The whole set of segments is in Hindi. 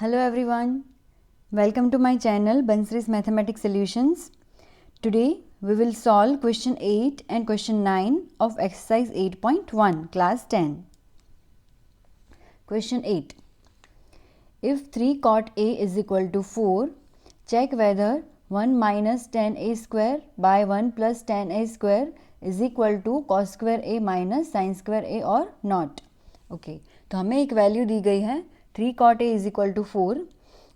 Hello everyone, welcome to my channel Bansri's Mathematics Solutions. Today we will solve question 8 and question 9 of exercise 8.1 class 10. Question 8. If 3 cot A is equal to 4, check whether 1 minus tan A square by 1 plus tan A square is equal to cos square A minus sin square A or not. Okay, तो हमें एक वैल्यू दी गई है 3 cot A is equal to 4.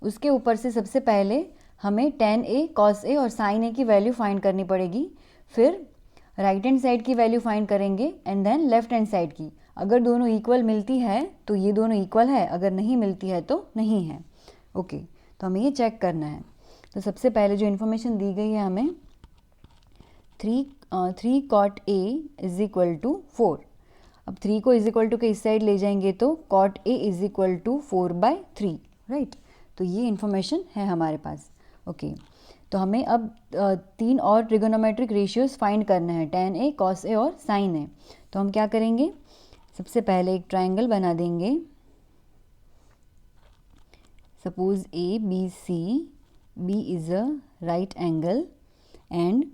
उसके ऊपर से सबसे पहले हमें tan A, cos A और sin A की वैल्यू फाइंड करनी पड़ेगी. फिर राइट हैंड साइड की वैल्यू फाइंड करेंगे and then left hand side की. अगर दोनों इक्वल मिलती है तो ये दोनों इक्वल है, अगर नहीं मिलती है तो नहीं है. ओके, तो हमें ये चेक करना है. तो सबसे पहले जो इन्फॉर्मेशन दी गई है हमें 3 cot A is equal to 4. अब 3 को इज इक्वल टू के इस साइड ले जाएंगे तो cot A is equal to 4/3, right. तो ये इन्फॉर्मेशन है हमारे पास. ओके, तो हमें अब 3 और ट्रिगोनोमेट्रिक रेशियोज फाइंड करना है, tan A, cos A और sin A. तो हम क्या करेंगे, सबसे पहले एक ट्राइंगल बना देंगे. Suppose ABC, B is a right angle and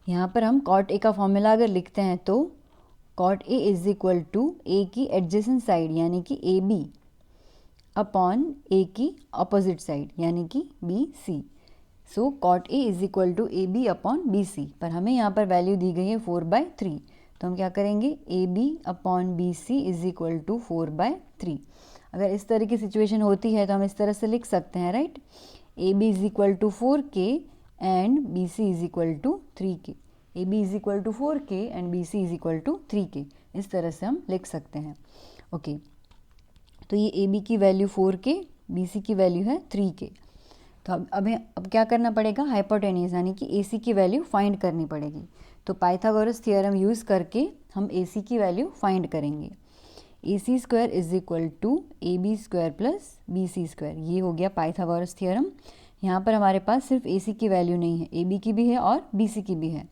यहाँ पर हम cot A का फॉर्मूला अगर लिखते हैं तो cot A is equal to A की एडजेसेंट साइड यानी कि AB अपॉन A की अपोजिट साइड यानी कि BC. So cot A is equal to AB upon BC. पर हमें यहाँ पर वैल्यू दी गई है 4/3. तो हम क्या करेंगे, AB upon BC is equal to 4/3. अगर इस तरह की सिचुएशन होती है तो हम इस तरह से लिख सकते हैं, right. AB is equal to 4K and BC is equal to 3K. AB is equal to 4K and BC is equal to 3K. इस तरह से हम लिख सकते हैं. ओके, तो ये AB की वैल्यू 4K, BC की वैल्यू है 3K. तो अब क्या करना पड़ेगा, हाइपोटेन्यूज यानी कि AC की वैल्यू फाइंड करनी पड़ेगी. तो पाइथागोरस थ्योरम यूज़ करके हम AC की वैल्यू फाइंड करेंगे. AC square is equal to AB square plus BC square. ये हो गया पाइथागोरस थ्योरम. यहाँ पर हमारे पास सिर्फ AC की वैल्यू नहीं है, AB की भी है और BC की भी है.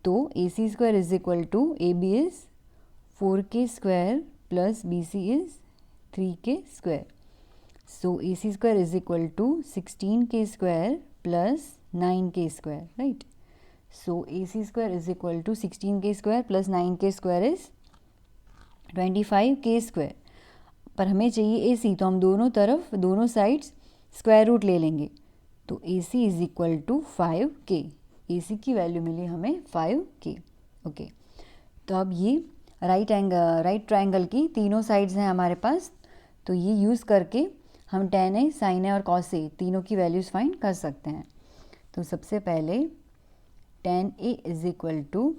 तो AC square is equal to AB is 4K square plus BC is 3K square. So AC square is equal to 16K square plus 9K square, right. So AC square is equal to 16K square plus 9K square is 25K square. पर हमें चाहिए AC, तो हम दोनों तरफ दोनों साइड्स स्क्वायर रूट ले लेंगे. तो AC is equal to 5K. AC की वैल्यू मिली हमें 5K. ओके, तो अब ये राइट ट्राइंगल की तीनों साइड्स हैं हमारे पास. तो ये यूज़ करके हम tan A, sin A और cos A तीनों की वैल्यूज़ फाइंड कर सकते हैं. तो सबसे पहले tan A is equal to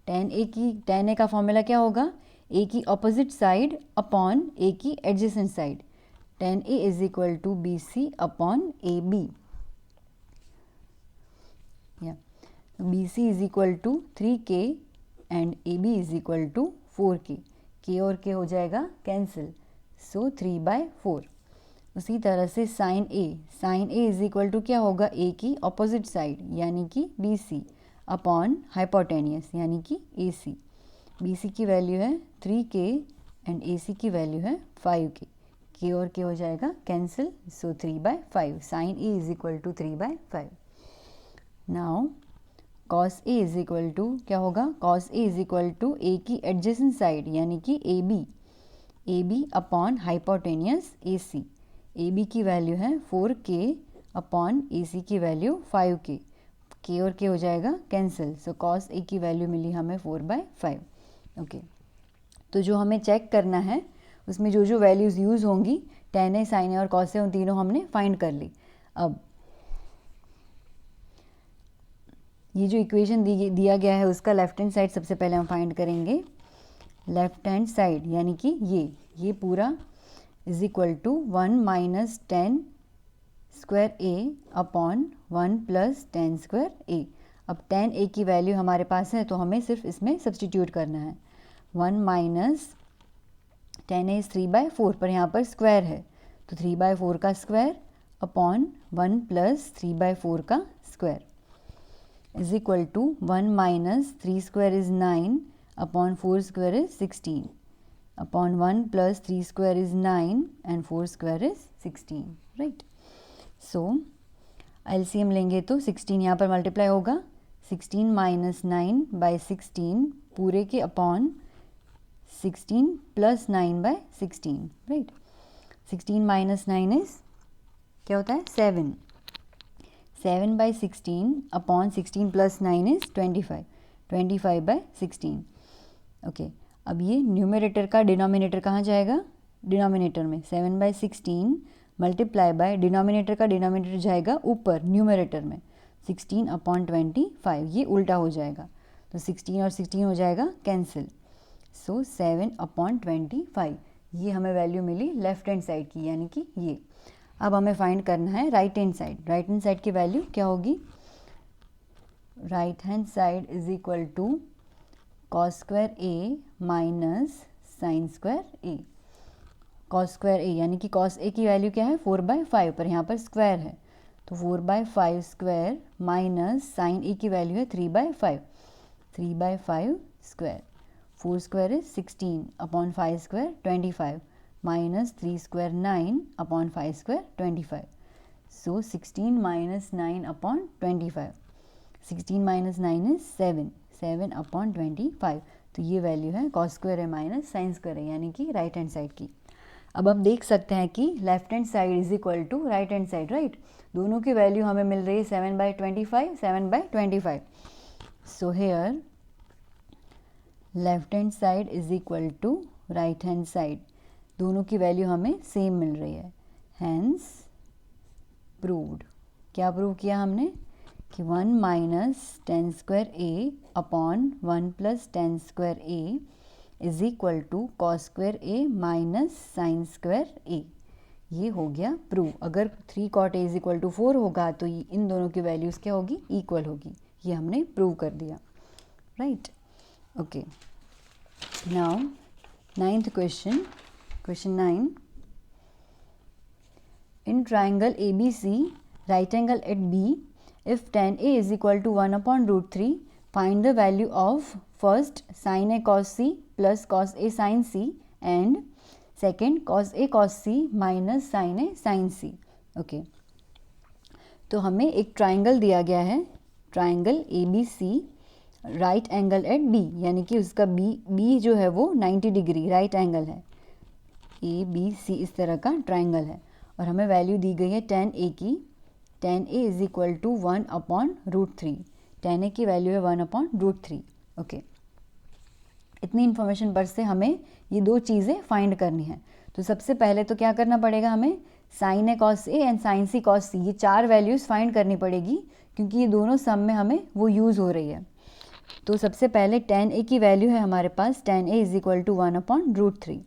tan A का फॉर्मूला क्या होगा, A की अपोजिट साइड अपॉन A की adjacent side. tan A is equal to BC upon AB. BC is equal to 3K and AB is equal to 4K. K और K हो जाएगा कैंसिल, सो 3/4. उसी तरह से sin A is equal to क्या होगा, A की अपोजिट साइड यानी कि BC अपॉन हाइपोटेनियस यानी कि AC. BC की वैल्यू है 3K एंड AC की वैल्यू है 5K. K और K हो जाएगा cancel, so 3/5. sin A is equal to 3/5. Now cos A is equal to क्या होगा, cos A is equal to A की एडजेसेंट साइड यानी कि AB upon hypotenuse AC. AB की वैल्यू है 4K अपॉन AC की वैल्यू 5K. K और K हो जाएगा कैंसिल, सो cos A की वैल्यू मिली हमें 4/5. ओके, तो जो हमें चेक करना है उसमें जो जो वैल्यूज़ यूज़ होंगी tan A, sin A और cos A उन तीनों हमने फाइंड कर ली. अब ये जो इक्वेशन दिया गया है उसका लेफ्ट हैंड साइड सबसे पहले हम फाइंड करेंगे. लेफ्ट हैंड साइड यानी कि ये पूरा is equal to 1 minus tan square A upon 1 plus tan square A. अब tan A की वैल्यू हमारे पास है तो हमें सिर्फ इसमें सब्सटीट्यूट करना है. 1 माइनस tan A इज 3/4, पर यहाँ पर स्क्वायर है तो 3/4 का स्क्वायर अपॉन 1 प्लस 3/4 का square is equal to 1 minus 3 square is 9 upon 4 square is 16. Upon 1 plus 3 square is 9 and 4 square is 16, right. So LCM लेंगे तो 16 यहाँ पर मल्टीप्लाई होगा, 16 माइनस 9 बाई 16 पूरे के upon 16 plus 9 by 16, right. 16 minus 9 is क्या होता है 7, 7 by 16 upon 16 plus 9 is 25, 25 by 16, okay. अब ये न्यूमरेटर का डिनोमिनेटर कहाँ जाएगा, डिनोमिनेटर में 7 बाई 16 मल्टीप्लाई बाय डिनोमिनेटर का डिनोमिनेटर जाएगा ऊपर न्यूमरेटर में 16 अपॉन 25, ये उल्टा हो जाएगा तो 16 और 16 हो जाएगा कैंसिल। सो 7 अपॉन 25 ये हमें वैल्यू मिली लेफ्ट हैंड साइड की, यानी कि ये। अब हमें फाइंड करना है right hand side. Right hand side की वैल्यू क्या होगी, right hand side is equal to cos square A minus sine square A. Cos square A यानी कि कॉस ए की वैल्यू क्या है 4/5, पर यहाँ पर स्क्वायर है तो 4/5 स्क्वायर माइनस साइन ए की वैल्यू है 3/5, 3/5 square. 4 square is 16 upon 5 square 25 minus 3 square 9 upon 5 square 25। So 16 minus 9 upon 25, 16 minus 9 is 7, 7 upon 25। तो ये वैल्यू है cos square A minus sine square A, यानी कि राइट हैंड साइड की। अब हम देख सकते हैं कि left hand side is equal to right hand side, right. दोनों की वैल्यू हमें मिल रही है 7/25, 7/25। So here left hand side is equal to right hand side, दोनों की वैल्यू हमें सेम मिल रही है, हैंस प्रूव्ड। क्या प्रूव किया हमने कि 1 minus tan square A upon 1 plus tan square A is equal to cos square A minus sine square A. ये हो गया प्रूव। अगर 3 cot a is equal to 4 होगा तो इन दोनों की वैल्यूज़ क्या होगी, इक्वल होगी। ये हमने प्रूव कर दिया, right. Okay, now 9th question, question 9। In triangle ABC, right angle at B, if tan A is equal to 1 upon root 3, find the value of first sin A cos C plus cos A sin C and second cos A cos C minus sin A sin C. Okay. तो हमें एक ट्राइंगल दिया गया है, triangle ABC, right angle at B, यानी कि उसका B जो है वो 90 डिग्री राइट एंगल है। ABC इस तरह का ट्राइंगल है और हमें वैल्यू दी गई है tan A की। tan A is equal to 1 upon root 3, tan A की वैल्यू है 1 अपॉन रूट 3, ओके। इतनी इन्फॉर्मेशन पर से हमें ये दो चीज़ें फाइंड करनी है। तो सबसे पहले तो क्या करना पड़ेगा, हमें sine A cos A and sine C cos C, ये 4 वैल्यूज़ फाइंड करनी पड़ेगी क्योंकि ये दोनों सम में हमें वो यूज़ हो रही है। तो सबसे पहले tan A की वैल्यू है हमारे पास, tan A is equal to 1 upon root 3।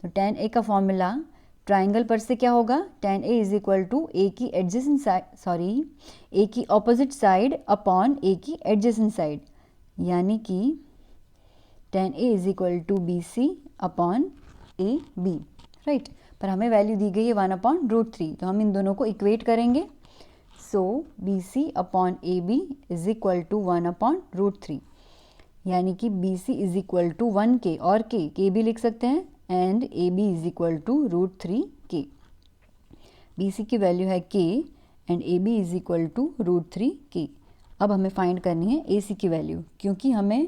तो tan A का फॉर्मूला ट्राइंगल पर से क्या होगा, tan A is equal to A की एडजेसेंट साइड, सॉरी ए की ऑपोजिट साइड अपॉन ए की एडजेसेंट साइड, यानी कि tan A is equal to BC upon AB, right. पर हमें वैल्यू दी गई है 1 अपॉन रूट 3, तो हम इन दोनों को इक्वेट करेंगे। So BC upon AB is equal to 1 upon root 3, यानी कि BC is equal to 1K और K भी लिख सकते हैं, and AB is equal to root 3K। BC की वैल्यू है K and AB is equal to root 3K। अब हमें फाइंड करनी है AC की वैल्यू, क्योंकि हमें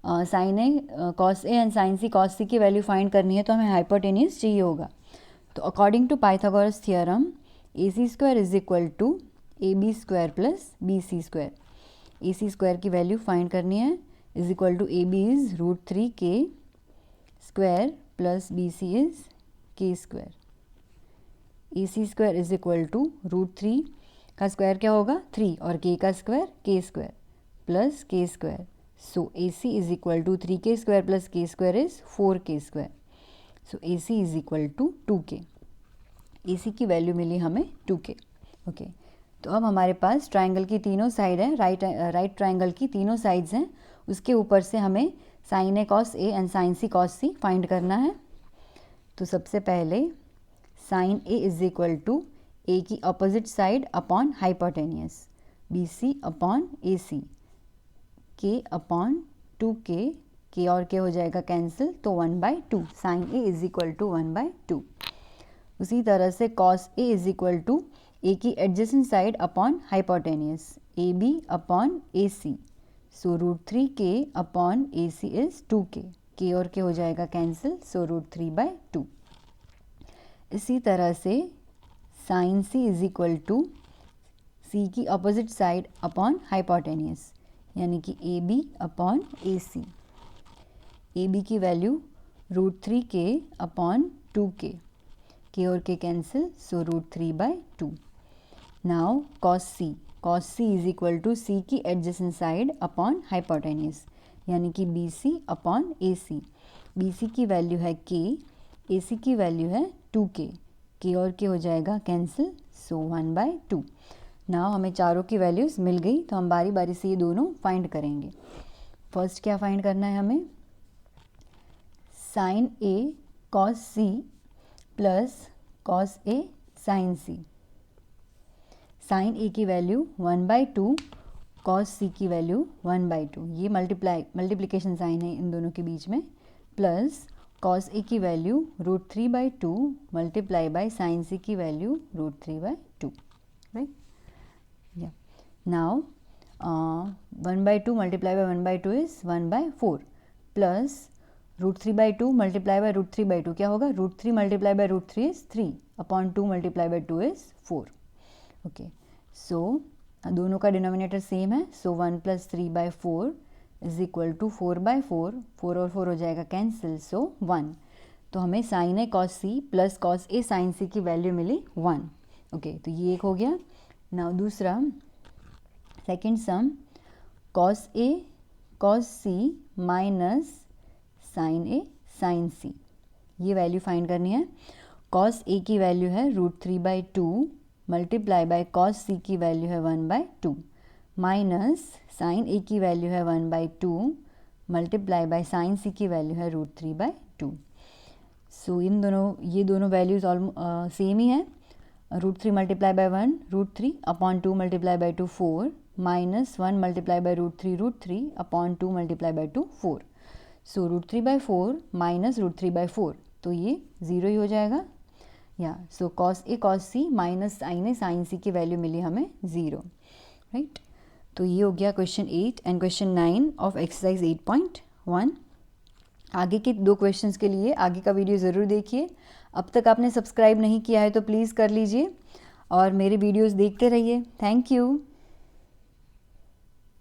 sine A cos A and sine C cos C की वैल्यू फाइंड करनी है तो हमें हाइपोटेन्यूज चाहिए होगा। तो according to Pythagoras theorem AC square is equal to AB square plus BC square. AC square की वैल्यू फाइंड करनी है, is equal to AB is root 3K square plus BC is K square. AC square is equal to root 3 का स्क्वायर क्या होगा 3 और K का square K square plus K square. So AC is equal to 3K square plus K square is 4K square. So AC is equal to 2K। AC की वैल्यू मिली हमें 2K, ओके। तो अब हमारे पास ट्राइंगल की तीनों साइड है, राइट ट्राइंगल की तीनों साइड्स हैं, उसके ऊपर से हमें sine A cos A and sine C cos C find करना है। तो सबसे पहले sine A is equal to A की opposite side upon hypotenuse, BC upon AC, K upon 2K K और के हो जाएगा कैंसिल, तो 1/2 sine A is equal to 1/2। उसी तरह से cos A is equal to A की adjacent side upon hypotenuse A B upon A C, so √3k upon A C is 2k, K और के हो जाएगा कैंसिल, सो √3/2। इसी तरह से sine C is equal to C की अपोजिट साइड अपॉन हाइपोटेनियस, यानी कि A B upon A C. A B की value √3k upon 2k, K और K cancel, so √3/2। Now cos C is equal to C की एडजेसेंट साइड अपॉन हाइपोटेनियस, यानी कि B C upon A C. B C की वैल्यू है k, ए सी की वैल्यू है 2k, के और के हो जाएगा कैंसिल, सो 1/2। नाउ हमें चारों की वैल्यूज़ मिल गई, तो हम बारी बारी से ये दोनों फाइंड करेंगे। फर्स्ट क्या फाइंड करना है हमें, sine A cos C plus cos A sign C. Sign ए की वैल्यू 1/2, कॉस सी की वैल्यू 1/2, ये मल्टीप्लिकेशन साइन है इन दोनों के बीच में, प्लस कॉस ए की value √3/2 multiply by sine C की वैल्यू √3/2, राइट। या now 1/2 multiply by 1/2 is 1/4, plus √3/2 multiply by √3/2 क्या होगा, √3 multiply by √3 is 3 upon 2 multiply by 2 is 4। Okay, so दोनों का डिनोमिनेटर सेम है, सो 1 + 3/4 इज इक्वल टू 4/4, 4 और 4 हो जाएगा कैंसिल, सो 1। तो हमें sine A cos C plus cos A sign C की वैल्यू मिली 1। ओके, तो ये एक हो गया। नाउ दूसरा second sum, cos A cos C minus sign A sign सी, ये वैल्यू फाइंड करनी है। कॉस ए की वैल्यू है √3/2 मल्टीप्लाई बाय कॉस सी की वैल्यू है 1/2, माइनस साइन ए की वैल्यू है 1/2 मल्टीप्लाई बाय साइन सी की वैल्यू है √3/2। सो ये दोनों वैल्यूज सेम ही है। √3 multiply bye 1 √3 upon 2 multiply by 2 4, minus 1 multiply by √3 upon 2 multiply by 2 4, so √3/4 minus √3/4, तो ये 0 ही हो जाएगा। या so cos A cos C minus sign A sign C की वैल्यू मिली हमें 0, राइट। तो ये हो गया question 8 and question 9 of exercise 8.1। आगे के 2 क्वेश्चंस के लिए आगे का वीडियो ज़रूर देखिए। अब तक आपने सब्सक्राइब नहीं किया है तो प्लीज़ कर लीजिए और मेरे वीडियोस देखते रहिए। Thank you.